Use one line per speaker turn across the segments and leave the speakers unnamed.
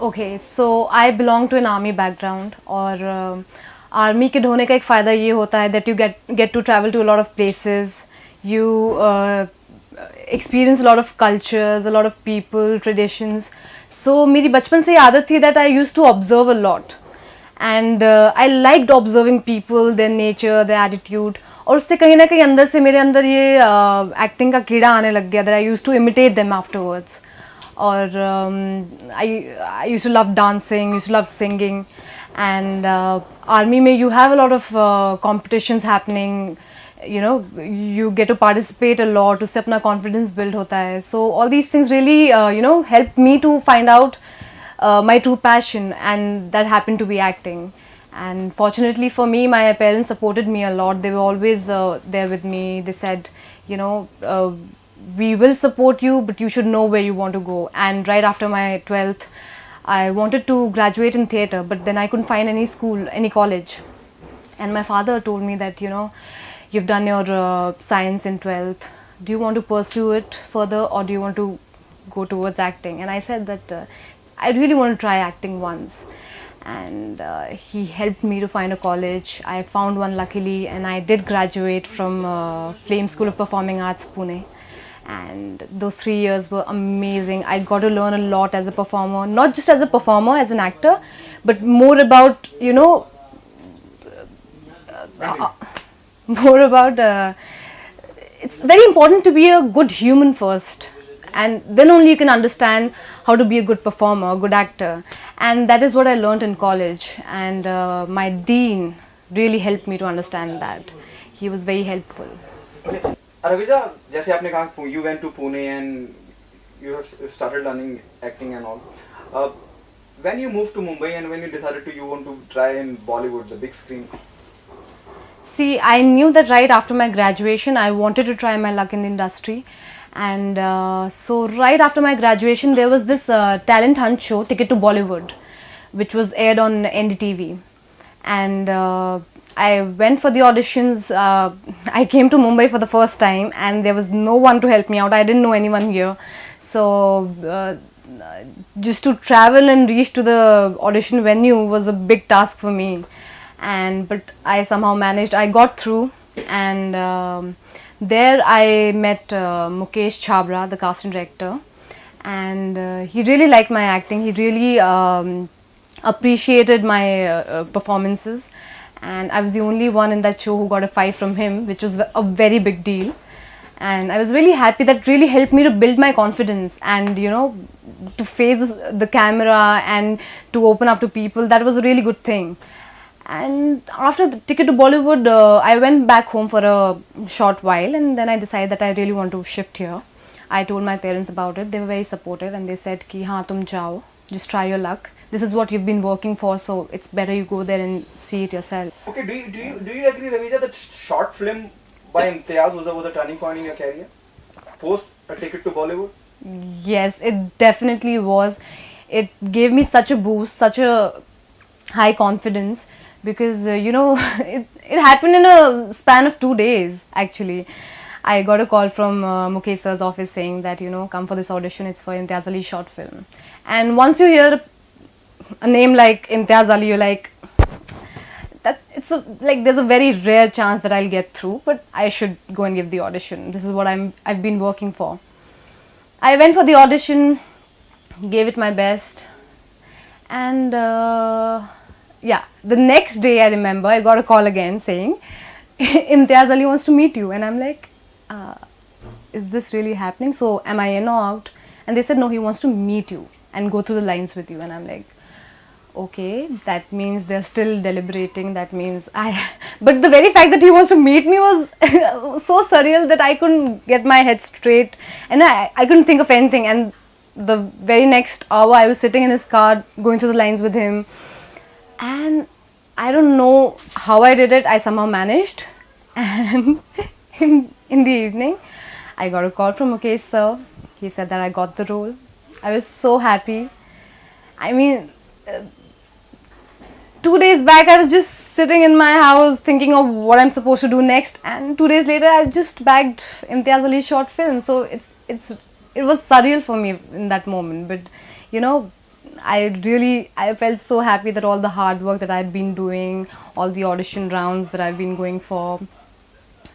Okay, so I belong to an army background और army के होने का एक फ़ायदा ये होता है that you get to travel to a lot of places, you experience a lot of cultures, a lot of people, traditions. So मेरी बचपन से ही आदत थी that I used to observe a lot and I liked observing people, their nature, their attitude. और उससे कहीं ना कहीं अंदर से मेरे अंदर ये एक्टिंग का कीड़ा आने लग गया that I used to imitate them afterwards. Or I used to love dancing, used to love singing, and army mein you have a lot of competitions happening. You know, you get to participate a lot. उससे अपना confidence build होता है. So all these things really helped me to find out my true passion, and that happened to be acting. And fortunately for me, my parents supported me a lot. They were always there with me. They said, we will support you, but you should know where you want to go. And right after my 12th, I wanted to graduate in theatre, but then I couldn't find any school, any college. And my father told me that, you've done your science in 12th. Do you want to pursue it further, or do you want to go towards acting? And I said that I really want to try acting once. And he helped me to find a college. I found one luckily, and I did graduate from Flame School of Performing Arts, Pune. And those 3 years were amazing. I got to learn a lot as a performer, not just as a performer, as an actor, but more about, more about, it's very important to be a good human first, and then only you can understand how to be a good performer, a good actor. And that is what I learned in college, and my dean really helped me to understand that. He was very helpful.
Okay. Raviza, जैसे आपने कहा you went to Pune and you have started learning acting and all. When you moved to Mumbai and when you decided you want to try in Bollywood, the big screen?
See, I knew that right after my graduation, I wanted to try my luck in the industry. And so right after my graduation, there was this talent hunt show, Ticket to Bollywood, which was aired on NDTV. And I went for the auditions. I came to Mumbai for the first time, and there was no one to help me out. I didn't know anyone here. So just to travel and reach to the audition venue was a big task for me. But I somehow managed. I got through, and there I met Mukesh Chhabra, the casting director, and he really liked my acting. He really appreciated my performances, and I was the only one in that show who got a 5 from him, which was a very big deal. And I was really happy. That really helped me to build my confidence, and to face the camera and to open up to people. That was a really good thing. And after the Ticket to Bollywood, I went back home for a short while, and then I decided that I really want to shift here. I told my parents about it. They were very supportive, and they said ki haan tum jao, just try your luck. This is what you've been working for, so it's better you go there and see it yourself. Okay,
do you agree, Raviza, that short film by Imtiaz was a turning point in your career? Post a Ticket to Bollywood?
Yes, it definitely was. It gave me such a boost, such a high confidence. Because it happened in a span of 2 days. Actually, I got a call from Mukesh sir's office saying that come for this audition. It's for Imtiaz Ali's short film. And once you hear a name like Imtiaz Ali, you're like, that there's a very rare chance that I'll get through, but I should go and give the audition. This is what I've been working for. I went for the audition, gave it my best, and yeah, the next day I remember I got a call again saying Imtiaz Ali wants to meet you, and I'm like, is this really happening? So am I in or out? And they said no, he wants to meet you and go through the lines with you. And I'm like, okay, that means they're still deliberating. That means but the very fact that he wants to meet me was so surreal that I couldn't get my head straight, and I couldn't think of anything. And the very next hour I was sitting in his car going through the lines with him. And I don't know how I did it. I somehow managed. And in the evening, I got a call from Mukesh sir. He said that I got the role. I was so happy. I mean, 2 days back, I was just sitting in my house thinking of what I'm supposed to do next. And 2 days later, I just bagged Imtiaz Ali's short film. So it was surreal for me in that moment. But I felt so happy that all the hard work that I'd been doing, all the audition rounds that I've been going for,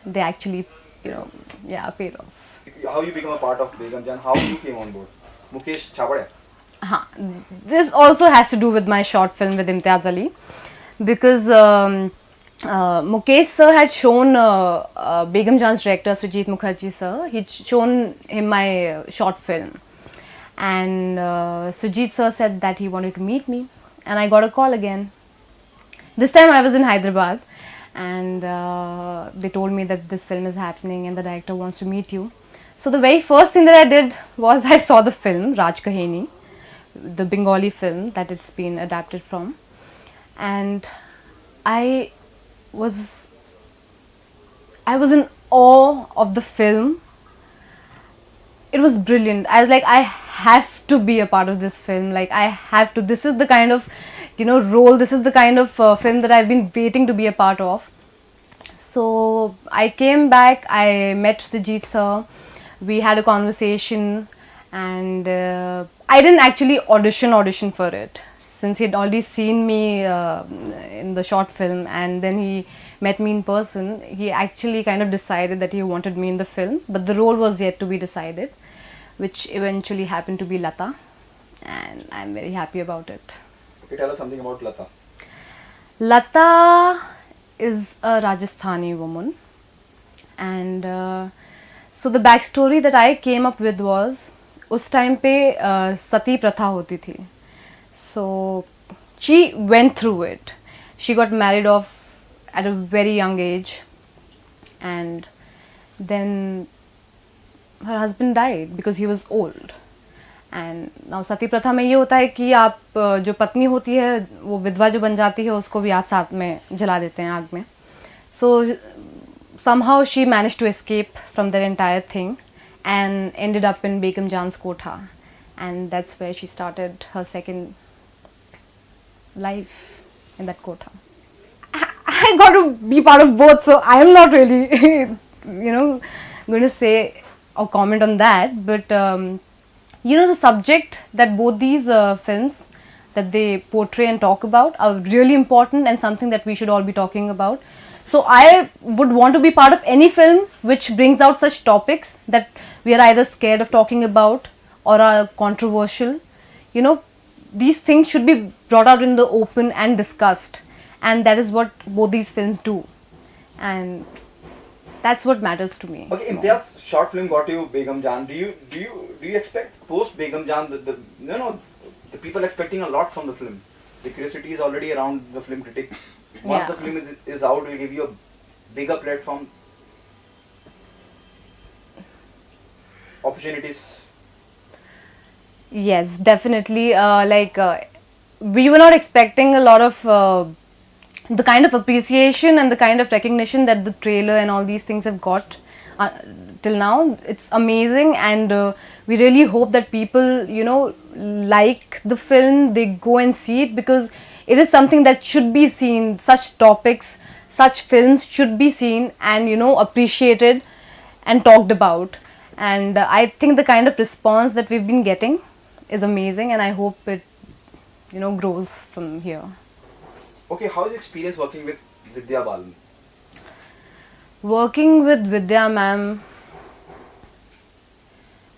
they actually, yeah, paid off.
How you become a part of Begum Jaan? How you came on board? Mukesh Chhabade.
This also has to do with my short film with Imtiaz Ali, because Mukesh sir had shown Begum Jaan's director Sujit Mukherjee sir. He'd shown him my short film, and Sujit sir said that he wanted to meet me, and I got a call again. This time I was in Hyderabad, and they told me that this film is happening and the director wants to meet you. So the very first thing that I did was I saw the film Raj Kaheni, the Bengali film that it's been adapted from, and I was in awe of the film. It was brilliant. I was like, I have to be a part of this film. Like, I have to. This is the kind of, role. This is the kind of film that I've been waiting to be a part of. So I came back. I met Sujit sir. We had a conversation, and I didn't actually audition for it, since he'd already seen me in the short film, and then he met me in person. He actually kind of decided that he wanted me in the film, but the role was yet to be decided, which eventually happened to be Lata, and I'm very happy about it.
Okay, tell us something about Lata.
Lata is a Rajasthani woman, and so the backstory that I came up with was, उस time पे सती प्रथा होती थी. So she went through it. She got married off at a very young age, and then her husband died because he was old. And now सती प्रथा में ये होता है कि आप जो पत्नी होती है वो विधवा जो बन जाती है उसको भी आप साथ में जला देते हैं आग में. So somehow she managed to escape from that entire thing and ended up in Begum Jaan's kotha, and that's where she started her second life in that kotha. I got to be part of both, so I am not really going to say or comment on that, but the subject that both these films that they portray and talk about are really important and something that we should all be talking about. So I would want to be part of any film which brings out such topics that we are either scared of talking about or are controversial. These things should be brought out in the open and discussed, and that is what both these films do, and that's what matters to me.
Okay, Imtiaz, short film got you Begum Jaan. Do you expect post Begum Jaan the people expecting a lot from the film? The curiosity is already around the film critic. Once the film is out, will give you a bigger platform, opportunities.
Yes, definitely. We were not expecting a lot of the kind of appreciation and the kind of recognition that the trailer and all these things have got till now. It's amazing, and we really hope that people, like the film, they go and see it, because it is something that should be seen. Such topics, such films should be seen and appreciated and talked about. And I think the kind of response that we've been getting is amazing, and I hope it grows from here.
Okay, how is your experience working with Vidya Balan?
Working with Vidya ma'am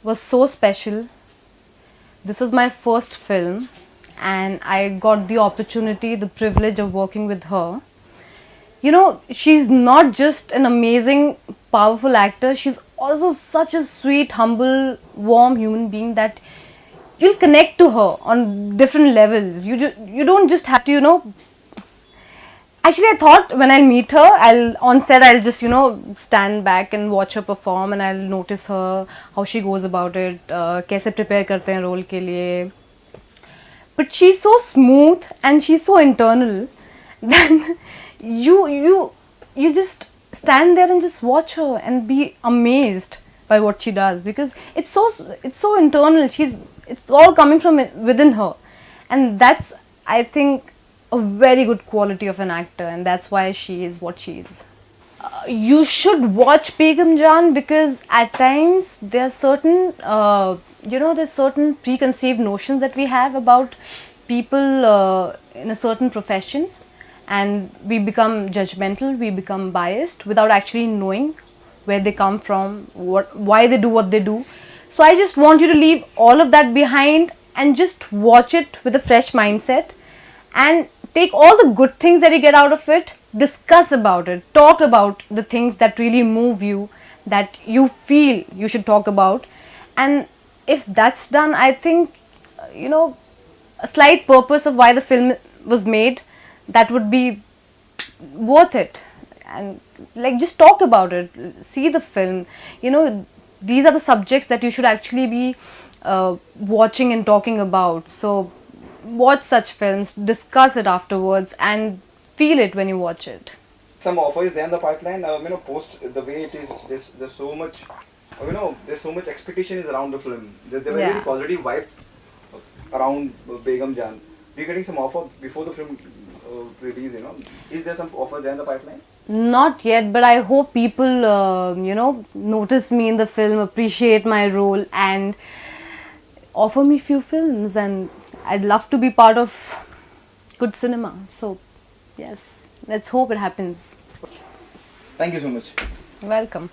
was so special. This was my first film, and I got the opportunity, the privilege of working with her. She's not just an amazing, powerful actor, she's also such a sweet, humble, warm human being that you'll connect to her on different levels. You don't just have to, Actually, I thought when I'll meet her, I'll just, stand back and watch her perform, and I'll notice her, how she goes about it, कैसे prepare करते हैं role के लिए. But she's so smooth and she's so internal that you just stand there and just watch her and be amazed by what she does, because it's so internal. It's all coming from within her, and that's, I think, a very good quality of an actor, and that's why she is what she is. You should watch Begum Jaan, because at times there are certain there's certain preconceived notions that we have about people in a certain profession, and we become judgmental, we become biased without actually knowing where they come from, why they do what they do. So I just want you to leave all of that behind and just watch it with a fresh mindset, and take all the good things that you get out of it, discuss about it, talk about the things that really move you, that you feel you should talk about. And if that's done, I think, a slight purpose of why the film was made, that would be worth it. And like, just talk about it, see the film. These are the subjects that you should actually be watching and talking about. So watch such films, discuss it afterwards, and feel it when you watch it.
Some offer is there in the pipeline. Post the way it is, there's so much, there's so much expectation is around the film. There were very positive vibe around Begum Jaan. Are you getting some offer before the film release? Is there some offer there in the pipeline?
Not yet, but I hope people, notice me in the film, appreciate my role, and offer me few films. And I'd love to be part of good cinema. So, yes, let's hope it happens.
Thank you so much.
Welcome.